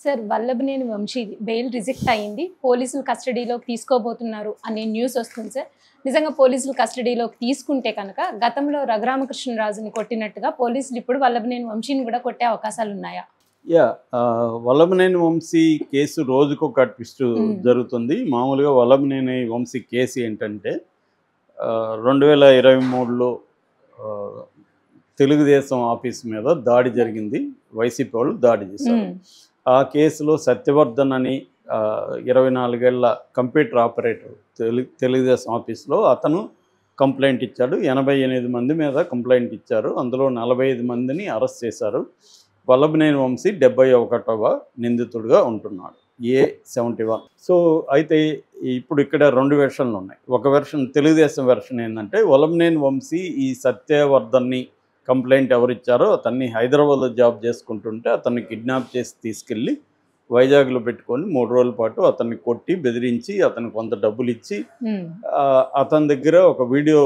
Sir Vallabhaneni Vamsi bail reject అయింది. పోలీసులు కస్టడీలోకి తీసుకోబోతున్నారు అనే న్యూస్ వస్తుంది సార్. నిజంగా పోలీసులు కస్టడీలోకి తీసుకుంటే కనుక గతంలో రఘురామకృష్ణరాజుని కొట్టినట్టుగా పోలీసులు ఇప్పుడు వల్లభనేని వంశీని కూడా కొట్టే అవకాశాలు ఉన్నాయా? వల్లభనేని వంశీ కేసు రోజుకొక ట్విస్ట్ జరుగుతుంది. మామూలుగా వల్లభనేని వంశీ కేసు ఏంటంటే 2023లో తెలుగుదేశం ఆఫీస్ మీద దాడి జరిగింది. వైసీపీ వాళ్ళు దాడి చేశారు. ఆ కేసులో సత్యవర్ధన్ అని 24 ఏళ్ల కంప్యూటర్ ఆపరేటర్ తెలుగుదేశం ఆఫీస్లో అతను కంప్లైంట్ ఇచ్చాడు. 88 మంది మీద కంప్లైంట్ ఇచ్చారు. అందులో 45 మందిని అరెస్ట్ చేశారు. వల్లభనేని వంశీ 71వ నిందితుడిగా ఉంటున్నాడు, A71. సో అయితే ఇప్పుడు ఇక్కడ 2 వెర్షన్లు ఉన్నాయి. ఒక వెర్షన్ తెలుగుదేశం వెర్షన్ ఏంటంటే వల్లభనేని వంశీ ఈ సత్యవర్ధన్ని కంప్లైంట్ ఎవరిచ్చారో అతన్ని హైదరాబాద్లో జాబ్ చేసుకుంటుంటే అతన్ని కిడ్నాప్ చేసి తీసుకెళ్ళి వైజాగ్లో పెట్టుకొని 3 రోజుల పాటు అతన్ని కొట్టి బెదిరించి అతనికి కొంత డబ్బులు ఇచ్చి అతని దగ్గర ఒక వీడియో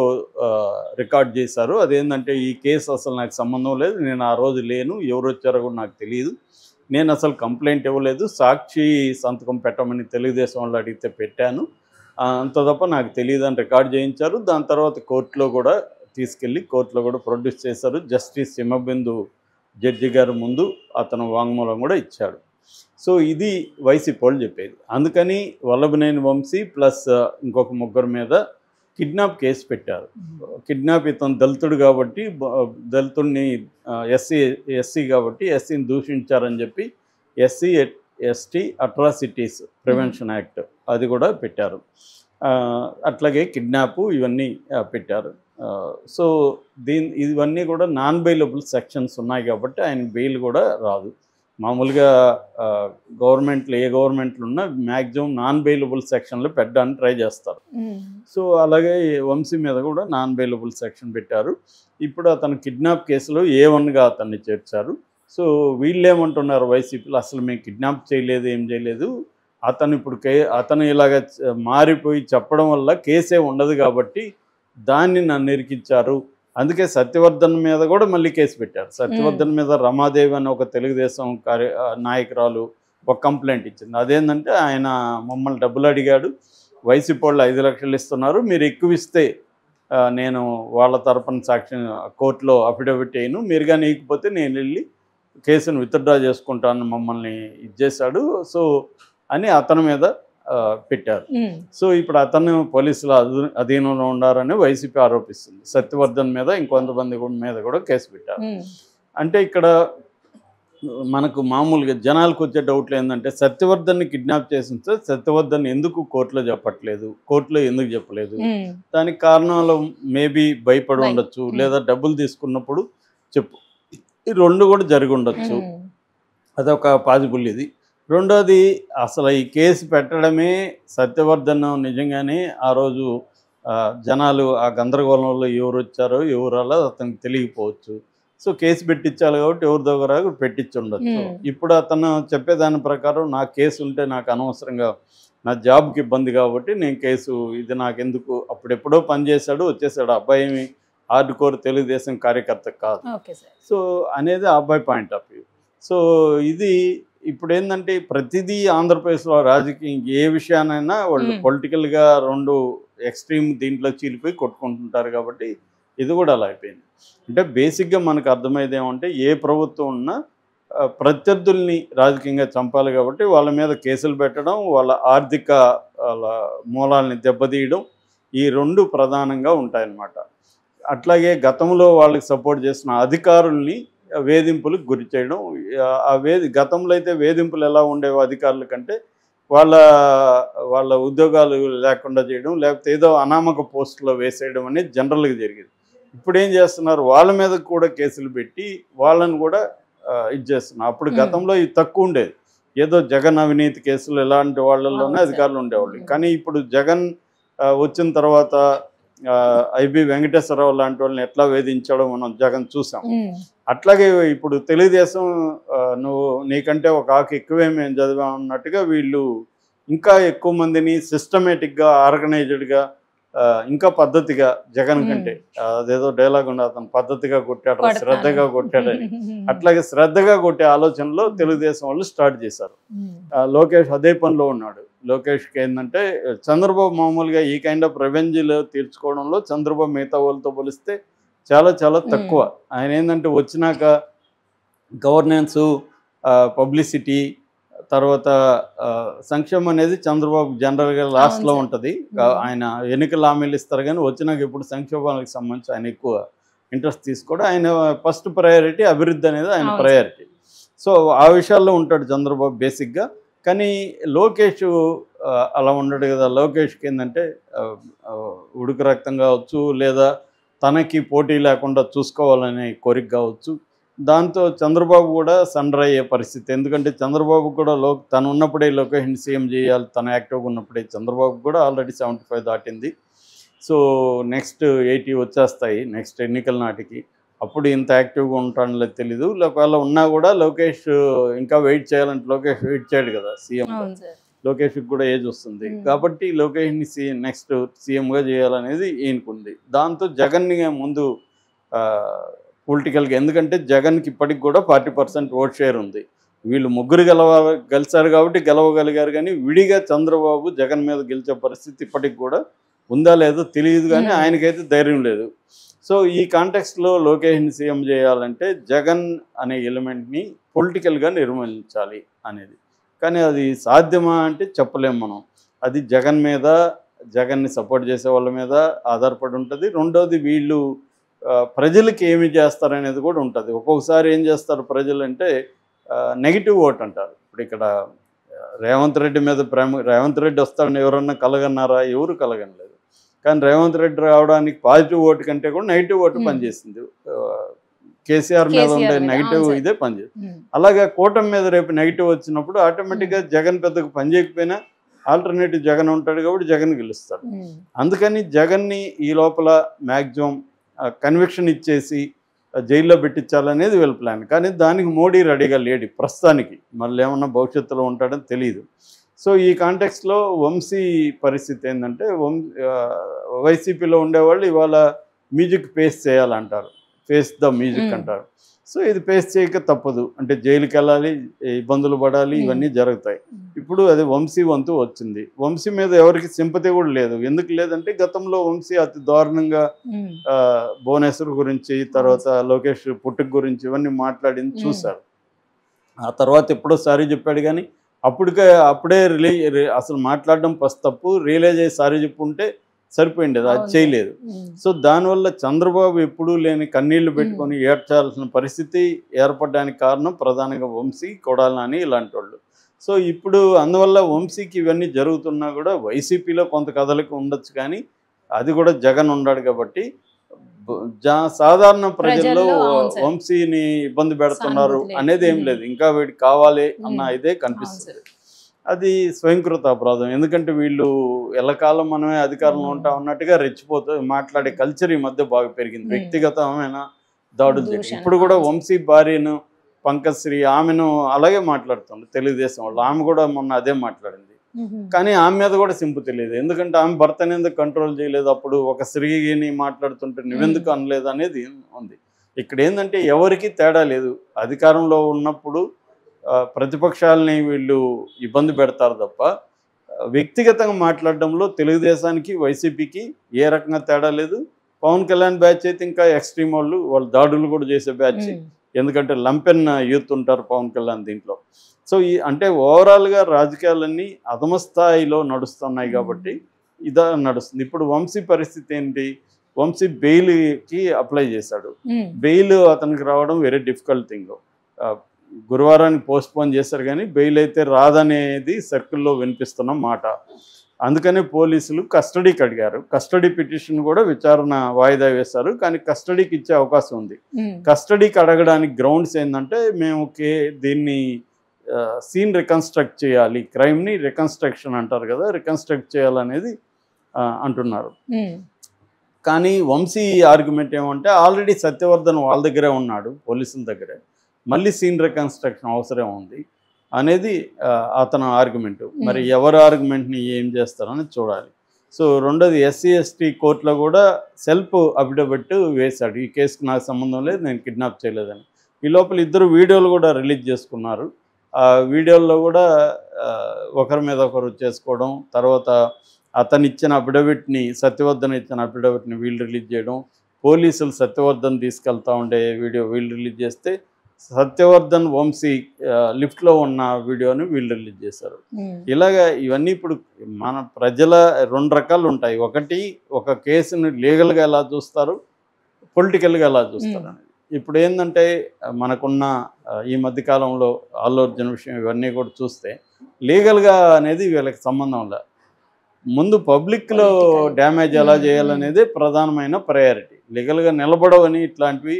రికార్డ్ చేశారు. అదేంటంటే ఈ కేసు అసలు నాకు సంబంధం లేదు, నేను ఆ రోజు లేను, ఎవరు వచ్చారో కూడా నాకు తెలియదు, నేను అసలు కంప్లైంట్ ఇవ్వలేదు, సాక్షి సంతకం పెట్టమని తెలుగుదేశం వాళ్ళు అడిగితే పెట్టాను, అంత తప్ప నాకు తెలియదు అని రికార్డ్ చేయించారు. దాని తర్వాత కోర్టులో కూడా తీసుకెళ్ళి కోర్టులో కూడా ప్రొడ్యూస్ చేశారు. జస్టిస్ హిమబిందు జడ్జి గారి ముందు అతను వాంగ్మూలం కూడా ఇచ్చాడు. సో ఇది వైసీపీ వాళ్ళు చెప్పేది. అందుకని వల్లభనేని వంశీ ప్లస్ ఇంకొక 3 మీద కిడ్నాప్ కేసు పెట్టారు. కిడ్నాప్ ఇతను దళితుడు కాబట్టి దళితుడిని ఎస్సీ కాబట్టి ఎస్సీని దూషించారని చెప్పి SC/ST అట్రాసిటీస్ ప్రివెన్షన్ యాక్ట్ అది కూడా పెట్టారు. అట్లాగే కిడ్నాపు ఇవన్నీ పెట్టారు. సో ఇవన్నీ కూడా నాన్ బెయిలబుల్ సెక్షన్స్ ఉన్నాయి కాబట్టి ఆయన బెయిల్ కూడా రాదు. మామూలుగా గవర్నమెంట్లు ఏ గవర్నమెంట్లు ఉన్నా మ్యాక్సిమం నాన్ బెయిలబుల్ సెక్షన్లు పెట్టడానికి ట్రై చేస్తారు. సో అలాగే వంశీ మీద కూడా నాన్ బెయిలబుల్ సెక్షన్ పెట్టారు. ఇప్పుడు అతను కిడ్నాప్ కేసులో A1గా అతన్ని చేర్చారు. సో వీళ్ళు ఏమంటున్నారు వైసీపీలో, అసలు మేము కిడ్నాప్ చేయలేదు, ఏం చేయలేదు, అతను ఇప్పుడు అతను ఇలాగ మారిపోయి చెప్పడం వల్ల కేసే ఉండదు కాబట్టి దాన్ని నన్ను ఇరికించారు, అందుకే సత్యవర్ధన్ మీద కూడా మళ్ళీ కేసు పెట్టారు. సత్యవర్ధన్ మీద రమాదేవి అని ఒక తెలుగుదేశం నాయకురాలు ఒక కంప్లైంట్ ఇచ్చింది. అదేంటంటే ఆయన మమ్మల్ని డబ్బులు అడిగాడు, వైసీపీ వాళ్ళు 5 లక్షలు ఇస్తున్నారు, మీరు ఎక్కువ ఇస్తే నేను వాళ్ళ తరపున సాక్షి కోర్టులో అఫిడవిట్ అయ్యాను, మీరు కానీ ఇకపోతే నేను వెళ్ళి కేసును విత్డ్రా చేసుకుంటాను మమ్మల్ని ఇచ్చేశాడు సో అని అతని మీద పెట్టారు. సో ఇప్పుడు అతను పోలీసుల అధీనంలో ఉండారని వైసీపీ ఆరోపిస్తుంది. సత్యవర్ధన్ మీద ఇంకొంతమంది మీద కూడా కేసు పెట్టారు. అంటే ఇక్కడ మనకు మామూలుగా జనాలకు వచ్చే డౌట్లు ఏంటంటే సత్యవర్ధన్ని కిడ్నాప్ చేసిన సత్యవర్ధన్ ఎందుకు కోర్టులో చెప్పట్లేదు, కోర్టులో ఎందుకు చెప్పలేదు, దానికి కారణాలు మేబీ భయపడి ఉండొచ్చు, లేదా డబ్బులు తీసుకున్నప్పుడు చెప్పు, ఈ 2 కూడా జరిగి ఉండొచ్చు, అదొక పాజిబుల్. ఇది రెండోది, అసలు ఈ కేసు పెట్టడమే సత్యవర్ధన్ నిజంగానే ఆ రోజు జనాలు ఆ గందరగోళంలో ఎవరు వచ్చారో ఎవరు అలా అతనికి తెలియకపోవచ్చు. సో కేసు పెట్టించాలి కాబట్టి ఎవరి దగ్గర పెట్టించి ఉండొచ్చు. ఇప్పుడు అతను చెప్పేదాని ప్రకారం నా కేసు ఉంటే నాకు అనవసరంగా నా జాబ్కి ఇబ్బంది కాబట్టి నేను కేసు ఇది నాకెందుకు, అప్పుడెప్పుడో పనిచేశాడు వచ్చేసాడు, అబ్బాయి ఏమి హార్డ్ కోర్ తెలుగుదేశం కార్యకర్త కాదు. సో అనేది ఆ అబ్బాయి పాయింట్ ఆఫ్ వ్యూ. సో ఇది ఇప్పుడు ఏంటంటే ప్రతిదీ ఆంధ్రప్రదేశ్లో రాజకీయం ఏ విషయానైనా వాళ్ళు పొలిటికల్గా 2 ఎక్స్ట్రీమ్ దీంట్లో చీలిపోయి కొట్టుకుంటుంటారు కాబట్టి ఇది కూడా అలా అయిపోయింది. అంటే బేసిక్గా మనకు అర్థమైంది ఏమంటే ఏ ప్రభుత్వం ఉన్నా ప్రత్యర్థుల్ని రాజకీయంగా చంపాలి కాబట్టి వాళ్ళ మీద కేసులు పెట్టడం, వాళ్ళ ఆర్థిక మూలాల్ని దెబ్బతీయడం, ఈ 2 ప్రధానంగా ఉంటాయన్నమాట. అట్లాగే గతంలో వాళ్ళకి సపోర్ట్ చేసిన అధికారుల్ని వేధింపులకు గురి చేయడం, గతంలో అయితే వేధింపులు ఎలా ఉండేవో అధికారుల కంటే వాళ్ళ ఉద్యోగాలు లేకుండా చేయడం, లేకపోతే ఏదో అనామక పోస్టులో వేసేయడం అనేది జనరల్గా జరిగేది. ఇప్పుడు ఏం చేస్తున్నారు, వాళ్ళ మీద కూడా కేసులు పెట్టి వాళ్ళని కూడా ఇది చేస్తున్నారు. అప్పుడు గతంలో ఇది తక్కువ ఉండేది, ఏదో జగన్ అవినీతి కేసులు ఇలాంటి వాళ్ళల్లోనే అధికారులు ఉండేవాళ్ళు. కానీ ఇప్పుడు జగన్ వచ్చిన తర్వాత ఐబి వెంకటేశ్వరరావు లాంటి వాళ్ళని ఎట్లా వేధించాడో మనం జగన్ చూసాం. అట్లాగే ఇప్పుడు తెలుగుదేశం నువ్వు నీకంటే ఒక ఆకు ఎక్కువే మేము చదివామన్నట్టుగా వీళ్ళు ఇంకా ఎక్కువ మందిని సిస్టమేటిక్గా ఆర్గనైజ్డ్గా ఇంకా పద్ధతిగా జగన్ కంటే అదేదో డైలాగ్ ఉండే అతను పద్ధతిగా కొట్టాడు శ్రద్ధగా కొట్టాడని అట్లాగే శ్రద్ధగా కొట్టే ఆలోచనలో తెలుగుదేశం వాళ్ళు స్టార్ట్ చేశారు. లోకేష్ అదే పనిలో ఉన్నాడు. లోకేష్కి ఏంటంటే చంద్రబాబు మామూలుగా ఈ కైండ్ ఆఫ్ రెవెంజ్లు తీర్చుకోవడంలో చంద్రబాబు మిగతా వాళ్ళతో పోలిస్తే చాలా చాలా తక్కువ. ఆయన ఏంటంటే వచ్చినాక గవర్నెన్సు, పబ్లిసిటీ, తర్వాత సంక్షేమం అనేది చంద్రబాబు జనరల్గా లాస్ట్లో ఉంటుంది. ఆయన ఎన్నికల హామీలు ఇస్తారు కానీ వచ్చినాక ఇప్పుడు సంక్షేమాలకు సంబంధించి ఆయన ఎక్కువ ఇంట్రెస్ట్ తీసుకోవడం. ఆయన ఫస్ట్ ప్రయారిటీ అభివృద్ధి అనేది ఆయన ప్రయారిటీ. సో ఆ విషయాల్లో ఉంటాడు చంద్రబాబు బేసిక్గా. కానీ లోకేష్ అలా ఉండడు కదా. లోకేష్కి ఏంటంటే ఉడుకు రక్తం కావచ్చు, లేదా తనకి పోటీ లేకుండా చూసుకోవాలనే కోరిక కావచ్చు. దాంతో చంద్రబాబు కూడా సరెండర్ అయ్యే పరిస్థితి. ఎందుకంటే చంద్రబాబు కూడా తను ఉన్నప్పుడే లోకేష్ని సీఎం చేయాలి, తను యాక్టివ్గా ఉన్నప్పుడే. చంద్రబాబు కూడా ఆల్రెడీ 75 దాటింది. సో నెక్స్ట్ 80 వచ్చేస్తాయి నెక్స్ట్ ఎన్నికల నాటికి. అప్పుడు ఇంత యాక్టివ్గా ఉంటానో లేదు తెలీదు. ఒకవేళ ఉన్నా కూడా లోకేష్ ఇంకా వెయిట్ చేయాలంటే లోకేష్ వెయిట్ చేయడు కదా సీఎం. లోకేష్కి కూడా ఏజ్ వస్తుంది కాబట్టి లోకేష్ని నెక్స్ట్ సీఎంగా చేయాలనేది ఈయనకుంది. దాంతో జగన్ని ముందు పొలిటికల్గా, ఎందుకంటే జగన్కి ఇప్పటికి కూడా 40% ఓట్ షేర్ ఉంది. వీళ్ళు ముగ్గురు గెలిచారు కాబట్టి గెలవగలిగారు. కానీ విడిగా చంద్రబాబు జగన్ మీద గెలిచే పరిస్థితి ఇప్పటికి కూడా ఉందా లేదో తెలియదు. కానీ ఆయనకైతే ధైర్యం లేదు. సో ఈ కాంటెక్స్ట్లో లోకేష్ని సీఎం చేయాలంటే జగన్ అనే ఎలిమెంట్ని పొలిటికల్గా నిర్మూలించాలి అనేది. కానీ అది సాధ్యమా అంటే చెప్పలేము మనం. అది జగన్ మీద, జగన్ని సపోర్ట్ చేసే వాళ్ళ మీద ఆధారపడి ఉంటుంది. రెండోది వీళ్ళు ప్రజలకి ఏమి చేస్తారనేది కూడా ఉంటుంది. ఒక్కొక్కసారి ఏం చేస్తారు ప్రజలు అంటే నెగిటివ్ ఓట్ అంటారు. ఇప్పుడు ఇక్కడ రేవంత్ రెడ్డి మీద రేవంత్ రెడ్డి వస్తాడని ఎవరన్నా కలగన్నారా? ఎవరు కలగనలేదు. కానీ రేవంత్ రెడ్డి రావడానికి పాజిటివ్ ఓటు కంటే కూడా నెగిటివ్ ఓటు పనిచేసింది. కేసీఆర్ మీద ఉండే నెగిటివ్ ఇదే పనిచేస్తుంది. అలాగే కూటమి మీద రేపు నెగిటివ్ వచ్చినప్పుడు ఆటోమేటిక్గా జగన్ పెద్దకు పనిచేయకపోయినా ఆల్టర్నేటివ్ జగన్ ఉంటాడు కాబట్టి జగన్ గెలుస్తాడు. అందుకని జగన్ని ఈ లోపల మ్యాక్సిమం కన్విక్షన్ ఇచ్చేసి జైల్లో పెట్టించాలనేది వీళ్ళ ప్లాన్. కానీ దానికి మోడీ రెడీగా లేడు ప్రస్తుతానికి. మళ్ళీ ఏమన్నా భవిష్యత్తులో ఉంటాడని తెలియదు. సో ఈ కాంటెక్స్లో వంశీ పరిస్థితి ఏంటంటే వైసీపీలో ఉండేవాళ్ళు ఇవాళ మ్యూజిక్ ఫేస్ చేయాలంటారు, ఫేస్ ద మ్యూజిక్ అంటారు. సో ఇది ఫేస్ చేయక తప్పదు. అంటే జైలుకి వెళ్ళాలి, ఇబ్బందులు పడాలి, ఇవన్నీ జరుగుతాయి. ఇప్పుడు అది వంశీ వంతు వచ్చింది. వంశీ మీద ఎవరికి సింపతి కూడా లేదు. ఎందుకు లేదంటే గతంలో వంశీ అతి దారుణంగా భువనేశ్వర్ గురించి, తర్వాత లోకేష్ పుట్టుక గురించి ఇవన్నీ మాట్లాడింది చూశారు. ఆ తర్వాత ఎప్పుడో సారీ చెప్పాడు. కానీ అప్పుడే అసలు మాట్లాడడం ఫస్ట్ తప్పు, రియలైజ్ అయ్యి సారీ చెప్పుంటే సరిపోయింది. అది చేయలేదు. సో దానివల్ల చంద్రబాబు ఎప్పుడూ లేని కన్నీళ్లు పెట్టుకొని ఏడ్చాల్సిన పరిస్థితి ఏర్పడడానికి కారణం ప్రధానంగా వంశీ, కొడాలి నాని ఇలాంటి వాళ్ళు. సో ఇప్పుడు అందువల్ల వంశీకి ఇవన్నీ జరుగుతున్నా కూడా వైసీపీలో కొంత కదలిక ఉండొచ్చు. కానీ అది కూడా జగన్ ఉన్నాడు కాబట్టి సాధారణ ప్రజల్లో వంశీని ఇబ్బంది పెడుతున్నారు అనేది ఏం లేదు. ఇంకా వీడికి కావాలి అన్న ఇదే కనిపిస్తుంది. అది స్వయంకృత అపరాధం. ఎందుకంటే వీళ్ళు ఎల్లకాలం మనమే అధికారంలో ఉంటాం అన్నట్టుగా రెచ్చిపోతూ మాట్లాడే కల్చర్ ఈ మధ్య బాగా పెరిగింది. వ్యక్తిగతమైన దాడులు చేయడం. ఇప్పుడు కూడా వంశీ భార్యను పంకశ్రీ ఆమెను అలాగే మాట్లాడుతుంది తెలుగుదేశం వాళ్ళు. ఆమె కూడా మొన్న అదే మాట్లాడింది. కానీ ఆమె మీద కూడా సింపతి లేదు. ఎందుకంటే ఆమె భర్తని ఎందుకు కంట్రోల్ చేయలేదు? అప్పుడు ఒక స్త్రీని మాట్లాడుతుంటే నువ్వెందుకు అనలేదు అనేది ఉంది. ఇక్కడ ఏంటంటే ఎవరికి తేడా లేదు. అధికారంలో ఉన్నప్పుడు ప్రతిపక్షాలని వీళ్ళు ఇబ్బంది పెడతారు తప్ప వ్యక్తిగతంగా మాట్లాడడంలో తెలుగుదేశానికి వైసీపీకి ఏ రకంగా తేడా లేదు. పవన్ కళ్యాణ్ బ్యాచ్ అయితే ఇంకా ఎక్స్ట్రీమ్ వాళ్ళు దాడులు కూడా చేసే బ్యాచ్. ఎందుకంటే లంపెన్ యూత్ ఉంటారు పవన్ కళ్యాణ్ దీంట్లో. సో అంటే ఓవరాల్గా రాజకీయాలన్నీ అధమ స్థాయిలో నడుస్తున్నాయి కాబట్టి ఇదా నడుస్తుంది. ఇప్పుడు వంశీ పరిస్థితి ఏంటి? వంశీ బెయిల్కి అప్లై చేశాడు. బెయిల్ అతనికి రావడం వెరీ డిఫికల్ట్ థింగ్. గురువారానికి పోస్ట్పోన్ చేశారు కానీ బెయిల్ అయితే రాదనేది సర్కిల్లో వినిపిస్తున్న మాట. అందుకనే పోలీసులు కస్టడీకి అడిగారు. కస్టడీ పిటిషన్ కూడా విచారణ వాయిదా వేశారు. కానీ కస్టడీకి ఇచ్చే అవకాశం ఉంది. కస్టడీకి అడగడానికి గ్రౌండ్స్ ఏంటంటే మేము దీన్ని సీన్ రికన్స్ట్రక్ట్ చేయాలి, క్రైమ్ని రికన్స్ట్రక్షన్ అంటారు కదా, రికన్స్ట్రక్ట్ చేయాలనేది అంటున్నారు. కానీ వంశీ ఆర్గ్యుమెంట్ ఏమంటే ఆల్రెడీ సత్యవర్ధన్ వాళ్ళ దగ్గరే ఉన్నాడు, పోలీసుల దగ్గరే, మళ్ళీ సీన్ రికన్స్ట్రక్షన్ అవసరం ఉంది అనేది అతను ఆర్గ్యుమెంట్. మరి ఎవరి ఆర్గ్యుమెంట్ని ఏం చేస్తారని చూడాలి. సో రెండోది ఎస్సీ ఎస్టీ కోర్టులో కూడా సెల్ఫ్ అఫిడవిట్ వేశాడు, ఈ కేసుకు నాకు సంబంధం లేదు, నేను కిడ్నాప్ చేయలేదని. ఈ లోపల ఇద్దరు వీడియోలు కూడా రిలీజ్ చేసుకున్నారు. ఆ వీడియోల్లో కూడా ఒకరి మీద ఒకరు చేసుకోవడం, తర్వాత అతను ఇచ్చిన అఫిడవిట్ని, సత్యవర్ధన్ ఇచ్చిన అఫిడవిట్ని వీళ్ళు రిలీజ్ చేయడం, పోలీసులు సత్యవర్ధన్ తీసుకెళ్తా ఉండే వీడియో వీళ్ళు రిలీజ్ చేస్తే సత్యవర్ధన్ వంశీ లిఫ్ట్లో ఉన్న వీడియోని వీళ్ళు రిలీజ్ చేశారు. ఇలాగా ఇవన్నీ ఇప్పుడు మన ప్రజల రెండు రకాలు ఉంటాయి. ఒకటి, ఒక కేసుని లీగల్గా ఎలా చూస్తారు, పొలిటికల్గా ఎలా చూస్తారు అనేది. ఇప్పుడు ఏంటంటే మనకున్న ఈ మధ్యకాలంలో అల్లు అర్జున్ విషయం ఇవన్నీ కూడా చూస్తే లీగల్గా అనేది వీళ్ళకి సంబంధం లేదు. ముందు పబ్లిక్లో డ్యామేజ్ ఎలా చేయాలనేది ప్రధానమైన ప్రయారిటీ. లీగల్గా నిలబడవని ఇట్లాంటివి